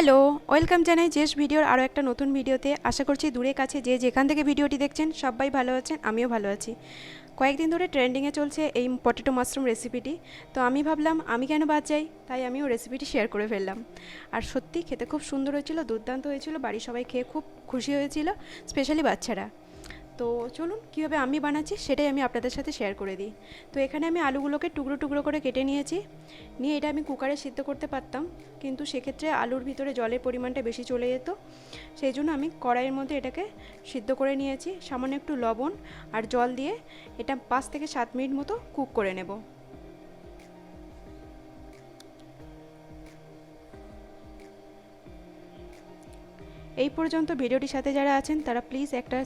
Hello, welcome জানাই JS ভিডিওর আরও একটা নতুন ভিডিওতে। আশা করছি দূরে কাছে যে যেখান থেকে ভিডিওটি দেখছেন সবাই ভালো আছেন, আমিও ভালো আছি। কয়েকদিন ধরে ট্রেন্ডিংয়ে চলছে এই পটেটো মাশরুম রেসিপিটি। তো আমি ভাবলাম আমি কেন বাদ যাই, তাই আমিও রেসিপিটি শেয়ার করে ফেললাম। আর সত্যি খেতে খুব সুন্দর হয়েছিল, দুর্দান্ত হয়েছিল, বাড়ির সবাই খেয়ে খুব খুশি হয়েছিল, স্পেশালি বাচ্চারা। তো চলুন কীভাবে আমি বানাচ্ছি সেটাই আমি আপনাদের সাথে শেয়ার করে দিই। তো এখানে আমি আলুগুলোকে টুকরো টুকরো করে কেটে নিয়েছি। নিয়ে এটা আমি কুকারে সিদ্ধ করতে পারতাম, কিন্তু সেক্ষেত্রে আলুর ভিতরে জলের পরিমাণটা বেশি চলে যেত। সেই জন্য আমি কড়াইয়ের মধ্যে এটাকে সিদ্ধ করে নিয়েছি। সামান্য একটু লবণ আর জল দিয়ে এটা 5 থেকে 7 মিনিট মতো কুক করে নেব। এই পর্যন্ত ভিডিওটির সাথে যারা আছেন তারা প্লিজ একটা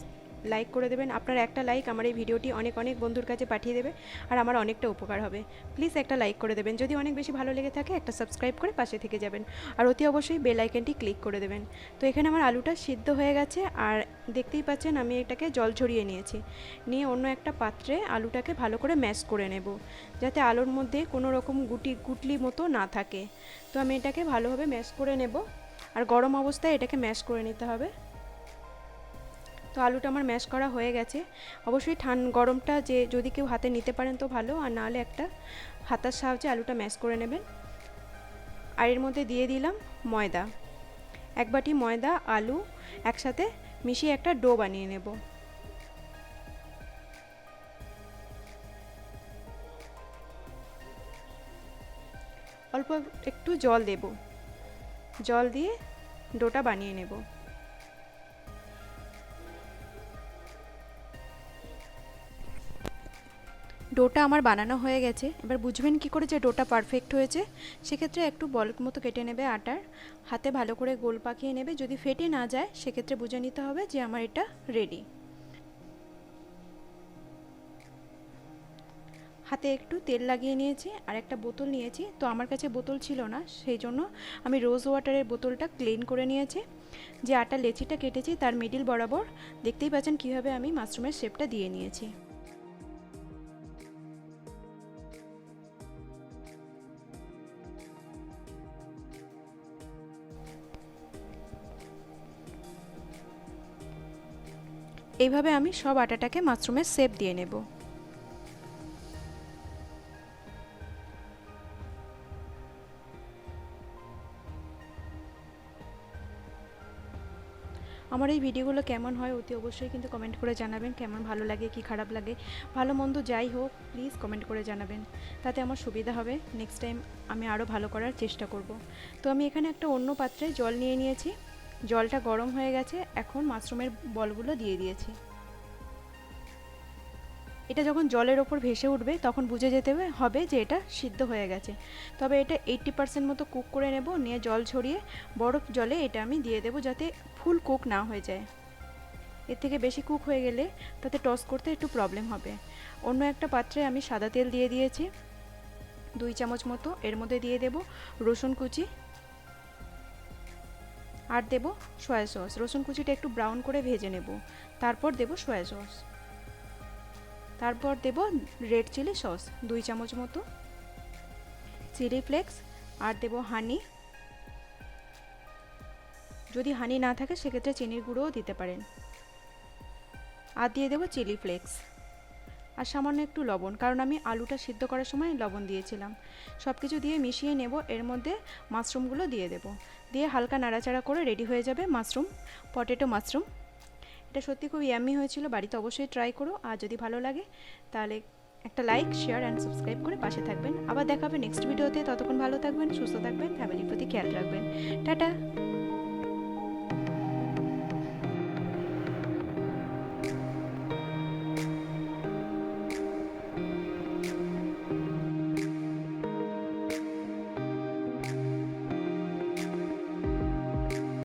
লাইক করে দেবেন। আপনার একটা লাইক আমার এই ভিডিওটি অনেক অনেক বন্ধুর কাছে পাঠিয়ে দেবে আর আমার অনেকটা উপকার হবে। প্লিজ একটা লাইক করে দেবেন। যদি অনেক বেশি ভালো লেগে থাকে একটা সাবস্ক্রাইব করে পাশে থেকে যাবেন আর অতি অবশ্যই বেল আইকনটি ক্লিক করে দেবেন। তো এখানে আমার আলুটা সিদ্ধ হয়ে গেছে আর দেখতেই পাচ্ছেন আমি এটাকে জল ঝরিয়ে নিয়েছি। নিয়ে অন্য একটা পাত্রে আলুটাকে ভালো করে ম্যাশ করে নেব, যাতে আলুর মধ্যে কোনো রকম গুটলি মতো না থাকে। তো আমি এটাকে ভালোভাবে ম্যাশ করে নেব আর গরম অবস্থায় এটাকে ম্যাশ করে নিতে হবে। তো আলুটা আমার ম্যাশ করা হয়ে গেছে। অবশ্যই গরমটা যে যদি কেউ হাতে নিতে পারেন তো ভালো, আর নাহলে একটা হাতার সাহায্যে আলুটা ম্যাশ করে নেবেন। আর এর মধ্যে দিয়ে দিলাম ময়দা, 1 বাটি ময়দা আলু একসাথে মিশিয়ে একটা ডো বানিয়ে নেব। অল্প একটু জল দেব, জল দিয়ে ডোটা বানিয়ে নেব। ডোটা আমার বানানো হয়ে গেছে। এবার বুঝবেন কি করে যে ডোটা পারফেক্ট হয়েছে। সেক্ষেত্রে একটু বল মতো কেটে নেবে আটার, হাতে ভালো করে গোল পাকিয়ে নেবে। যদি ফেটে না যায় সেক্ষেত্রে বুঝে নিতে হবে যে আমার এটা রেডি। হাতে একটু তেল লাগিয়ে নিয়েছি আর একটা বোতল নিয়েছি। তো আমার কাছে বোতল ছিল না, সেই জন্য আমি রোজ ওয়াটারের বোতলটা ক্লিন করে নিয়েছি। যে আটা লেচিটা কেটেছি তার মিডিল বরাবর দেখতেই পাচ্ছেন কীভাবে আমি মাশরুমের শেপটা দিয়ে নিয়েছি। এইভাবে আমি সব আটাটাকে মাশরুমের শেপ দিয়ে নেব। আমার এই ভিডিওগুলো কেমন হয় অতি অবশ্যই কিন্তু কমেন্ট করে জানাবেন। কেমন ভালো লাগে কি খারাপ লাগে, ভালো মন্দ যাই হোক প্লিজ কমেন্ট করে জানাবেন, তাতে আমার সুবিধা হবে। নেক্সট টাইম আমি আরও ভালো করার চেষ্টা করব। তো আমি এখানে একটা অন্য পাত্রে জল নিয়ে নিয়েছি। জলটা গরম হয়ে গেছে, এখন মাশরুমের বলগুলো দিয়ে দিয়েছি। এটা যখন জলের ওপর ভেসে উঠবে তখন বুঝে যেতে হবে যে এটা সিদ্ধ হয়ে গেছে। তবে এটা 80% মতো কুক করে নেব। নিয়ে জল ছড়িয়ে বরফ জলে এটা আমি দিয়ে দেব, যাতে ফুল কুক না হয়ে যায়। এর থেকে বেশি কুক হয়ে গেলে তাতে টস করতে একটু প্রবলেম হবে। অন্য একটা পাত্রে আমি সাদা তেল দিয়ে দিয়েছি 2 চামচ মতো। এর মধ্যে দিয়ে দেব রসুন কুচি আর দেব সয়া সস। রসুন কুচিটা একটু ব্রাউন করে ভেজে নেব, তারপর দেব সয়া সস। তারপর দেব রেড চিলি সস 2 চামচ মতো, চিলি ফ্লেক্স আর দেব হানি। যদি হানি না থাকে সেক্ষেত্রে চিনির গুঁড়োও দিতে পারেন। আর দিয়ে দেব চিলি ফ্লেক্স আর সামান্য একটু লবণ, কারণ আমি আলুটা সিদ্ধ করার সময় লবণ দিয়েছিলাম। সব কিছু দিয়ে মিশিয়ে নেব। এর মধ্যে মাশরুমগুলো দিয়ে দেব, দিয়ে হালকা নাড়াচাড়া করে রেডি হয়ে যাবে পটেটো মাশরুম। এটা সত্যি খুব ইয়াম্মি হয়েছিল, বাড়িতে অবশ্যই ট্রাই করো। আর যদি ভালো লাগে তাহলে একটা লাইক, শেয়ার অ্যান্ড সাবস্ক্রাইব করে পাশে থাকবেন। আবার দেখা হবে নেক্সট ভিডিওতে। ততক্ষণ ভালো থাকবেন, সুস্থ থাকবেন, ফ্যামিলির প্রতি খেয়াল রাখবেন। টাটা।